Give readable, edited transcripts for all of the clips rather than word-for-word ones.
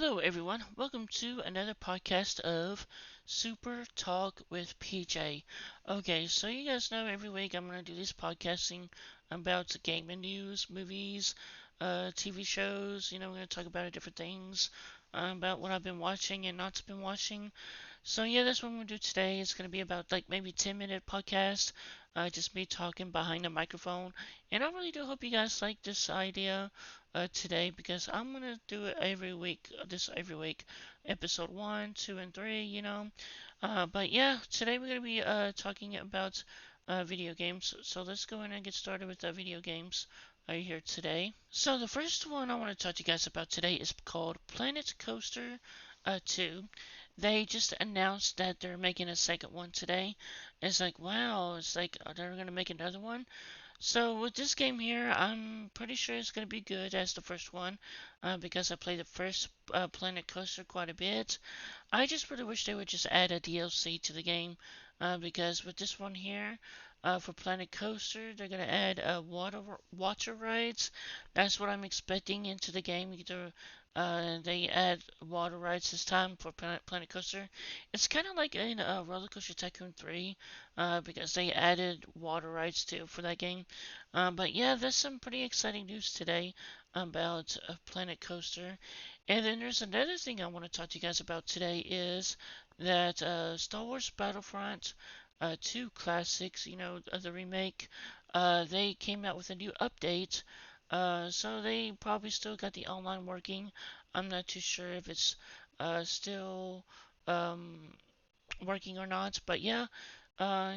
Hello, everyone. Welcome to another podcast of Super Talk with PJ. Okay, so you guys know every week I'm going to do this podcasting about gaming news, movies, TV shows. We're going to talk about different things, about what I've been watching and not been watching. So yeah, that's what we're gonna do today. It's gonna be about like maybe 10-minute podcast, just me talking behind the microphone. And I really do hope you guys like this idea today because I'm gonna do it every week. This every week, episode 1, 2, and 3. But yeah, today we're gonna be talking about video games. So let's go in and get started with the video games here today. So the first one I want to talk to you guys about today is called Planet Coaster 2. They just announced that they're making a second one today. It's like, wow, it's like, they're going to make another one. So with this game here, I'm pretty sure it's going to be good as the first one because I played the first Planet Coaster quite a bit. I just really wish they would just add a DLC to the game because with this one here, for Planet Coaster, they're gonna add water rides. That's what I'm expecting into the game. Either they add water rides this time for Planet Coaster. It's kind of like in Roller Coaster Tycoon 3 because they added water rides too for that game. But yeah, there's some pretty exciting news today about Planet Coaster. And then there's another thing I want to talk to you guys about today is that Star Wars Battlefront 2 Classics, the remake, they came out with a new update. So they probably still got the online working. I'm not too sure if it's still um, working or not, but yeah. Uh,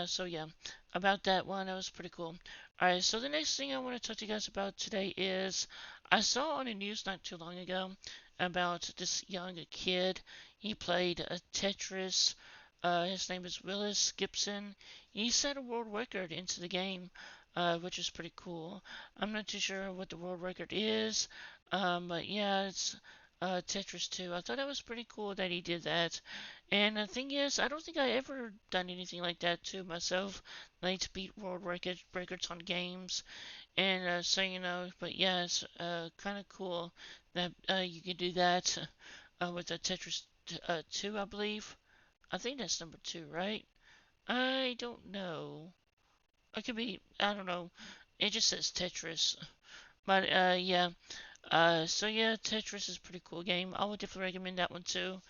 so yeah, about that one, that was pretty cool. Alright, so the next thing I want to talk to you guys about today is I saw on the news not too long ago about this young kid. He played a Tetris. His name is Willis Gibson. He set a world record into the game, which is pretty cool. I'm not too sure what the world record is, but yeah, it's Tetris 2. I thought that was pretty cool that he did that. And the thing is, I don't think I ever done anything like that to myself, like to beat world records on games. And but yeah, it's kind of cool that you can do that with the Tetris 2, I believe. I think that's number 2, right? I don't know. It could be, I don't know. It just says Tetris. But yeah. So yeah, Tetris is a pretty cool game. I would definitely recommend that one too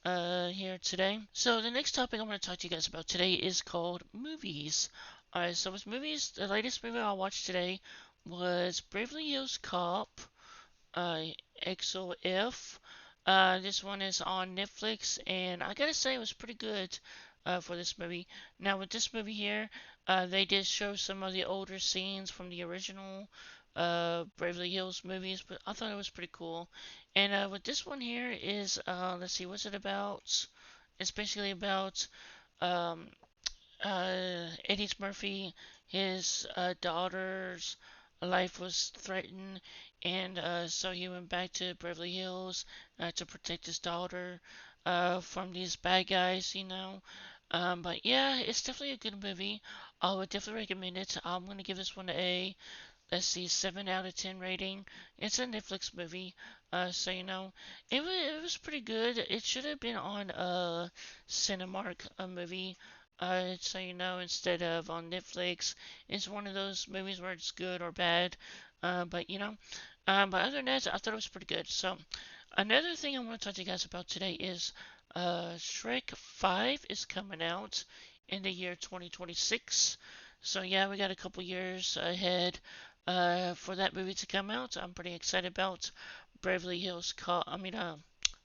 here today. So the next topic I'm going to talk to you guys about today is called movies. Alright, so with movies, the latest movie I watched today was Beverly Hills Cop uh, XOF. This one is on Netflix, and I gotta say it was pretty good for this movie. Now with this movie here, they did show some of the older scenes from the original Beverly Hills movies, but I thought it was pretty cool. And with this one here is, let's see, what's it about? It's basically about um, Eddie Murphy, his daughter's life was threatened, and so he went back to Beverly Hills to protect his daughter from these bad guys. But yeah, it's definitely a good movie. I would definitely recommend it. I'm gonna give this one let's see, 7 out of 10 rating. It's a Netflix movie, so it was pretty good. It should have been on a Cinemark movie, so instead of on Netflix. It's one of those movies where it's good or bad, but other than that, I thought it was pretty good. So another thing I want to talk to you guys about today is Shrek 5 is coming out in the year 2026. So yeah, we got a couple years ahead for that movie to come out. I'm pretty excited about Beverly Hills Cop.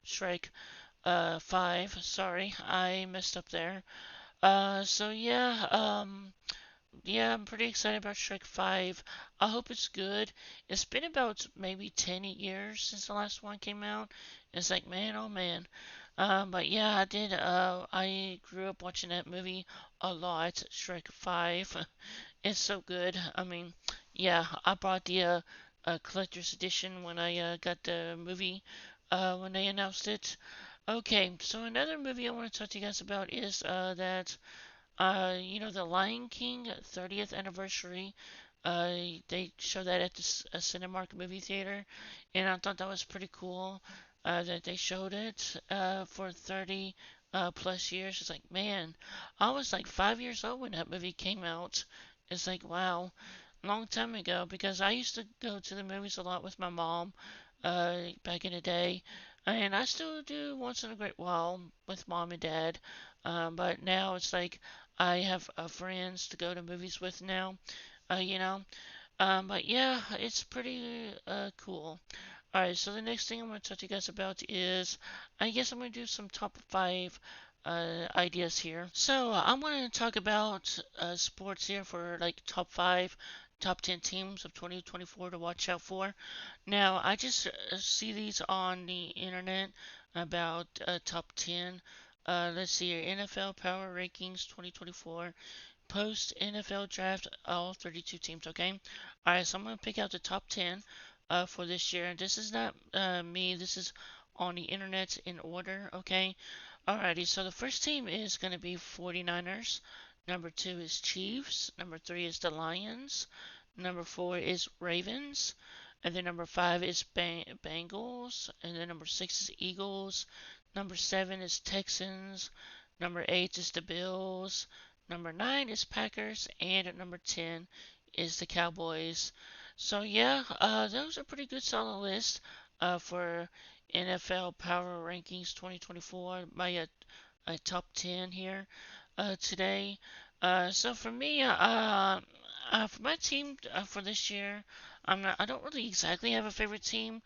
Shrek 5. Sorry, I messed up there. So yeah, I'm pretty excited about Shrek 5. I hope it's good. It's been about maybe 10 years since the last one came out. It's like, man, oh man. But yeah, I did. I grew up watching that movie a lot. Shrek 5. It's so good. Yeah, I bought the collector's edition when I got the movie when they announced it. Okay, so another movie I want to talk to you guys about is that the Lion King 30th anniversary. They showed that at the Cinemark movie theater, and I thought that was pretty cool. that they showed it for 30 plus years. It's like, man, I was like 5 years old when that movie came out. It's like, wow, long time ago, because I used to go to the movies a lot with my mom back in the day, and I still do once in a great while with mom and dad. But now it's like I have friends to go to movies with now, you know. But yeah, it's pretty cool. Alright, so the next thing I'm going to talk to you guys about is, I guess I'm going to do some top 5 ideas here. So, I'm going to talk about sports here for like top 5, top 10 teams of 2024 to watch out for. Now, I just see these on the internet about top 10. Let's see here, NFL Power Rankings 2024 post NFL draft, all 32 teams, okay? Alright, so I'm going to pick out the top 10 for this year. And this is not me, this is on the internet in order, okay? Alrighty, so the first team is going to be 49ers. Number 2 is Chiefs. Number 3 is the Lions. Number 4 is Ravens. And then number 5 is Bengals. And then number 6 is Eagles. Number 7 is Texans. Number 8 is the Bills. Number 9 is Packers, and at number 10 is the Cowboys. So yeah, those are pretty good solid list for NFL Power Rankings 2024. My top 10 here today. So for me, for my team for this year, I don't really exactly have a favorite team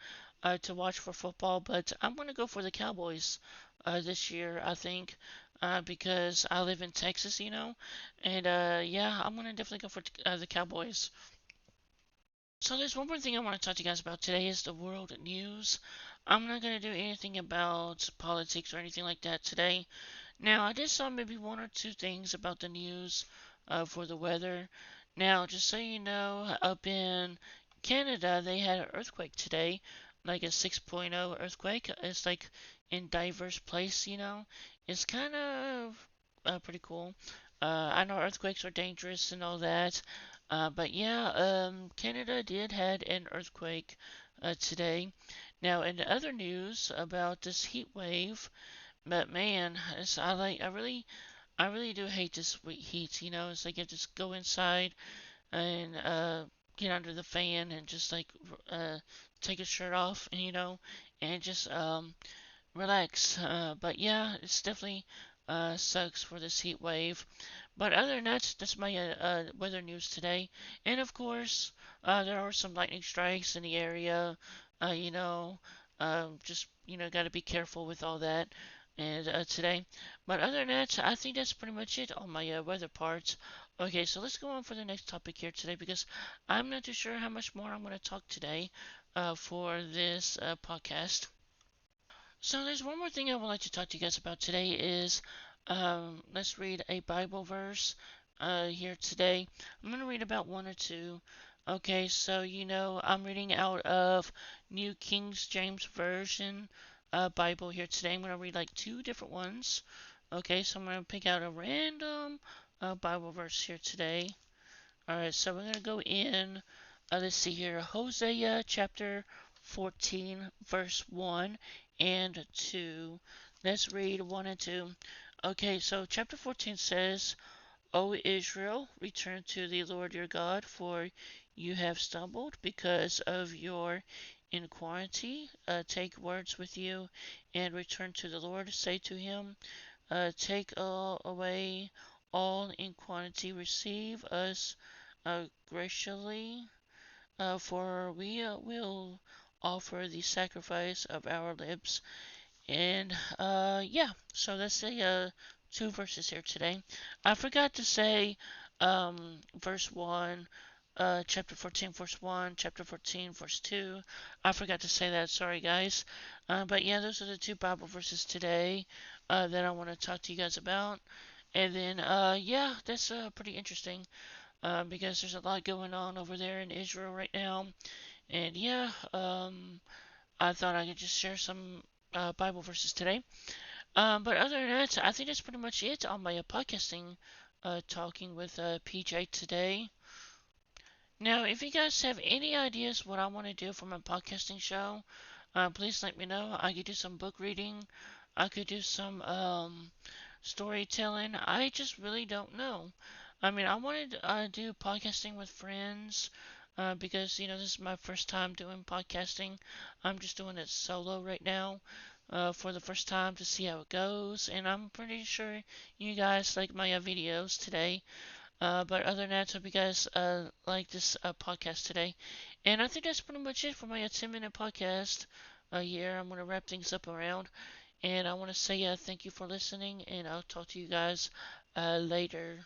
to watch for football, but I'm gonna go for the Cowboys this year. I think because I live in Texas, and yeah, I'm gonna definitely go for the Cowboys. So there's one more thing I want to talk to you guys about today is the world news. I'm not gonna do anything about politics or anything like that today. Now, I just saw maybe one or two things about the news for the weather. Now, just so you know, up in Canada, they had an earthquake today, like a 6.0 earthquake. It's like in diverse place. It's kind of pretty cool. I know earthquakes are dangerous and all that, but yeah, Canada did had an earthquake today. Now, in the other news about this heat wave, but man, I really do hate this heat. It's like you just go inside and get under the fan and just like take a shirt off, and and just relax. But yeah, it's definitely sucks for this heat wave. But other than that, that's my weather news today. And of course, there are some lightning strikes in the area. Uh, you know, just got to be careful with all that. And today, but other than that, I think that's pretty much it on my weather parts. Okay, so let's go on for the next topic here today because I'm not too sure how much more I'm going to talk today for this podcast. So there's one more thing I would like to talk to you guys about today is let's read a Bible verse here today. I'm going to read about one or two. Okay, so I'm reading out of New King James Version Bible here today. I'm going to read like two different ones. Okay, so I'm going to pick out a random Bible verse here today. Alright, so we're going to go in, let's see here, Hosea chapter 14, verse 1 and 2. Let's read 1 and 2. Okay, so chapter 14 says, O Israel, return to the Lord your God, for you have stumbled because of your iniquity. Take words with you and return to the Lord. Say to him, take away all iniquity, receive us graciously, for we will offer the sacrifice of our lips. And yeah, so that's the two verses here today. I forgot to say verse 1, chapter 14, verse 1, chapter 14, verse 2. I forgot to say that, sorry guys. But yeah, those are the two Bible verses today that I want to talk to you guys about. And then, yeah, that's pretty interesting because there's a lot going on over there in Israel right now. And yeah, I thought I could just share some Bible verses today. But other than that, I think that's pretty much it on my podcasting talking with PJ today. Now, if you guys have any ideas what I want to do for my podcasting show, please let me know. I could do some book reading. I could do some storytelling. I just really don't know. I mean, I wanted to do podcasting with friends because, this is my first time doing podcasting. I'm just doing it solo right now for the first time to see how it goes. And I'm pretty sure you guys like my videos today. But other than that, hope you guys like this podcast today. And I think that's pretty much it for my 10-minute podcast here. I'm going to wrap things up around. And I want to say thank you for listening, and I'll talk to you guys later.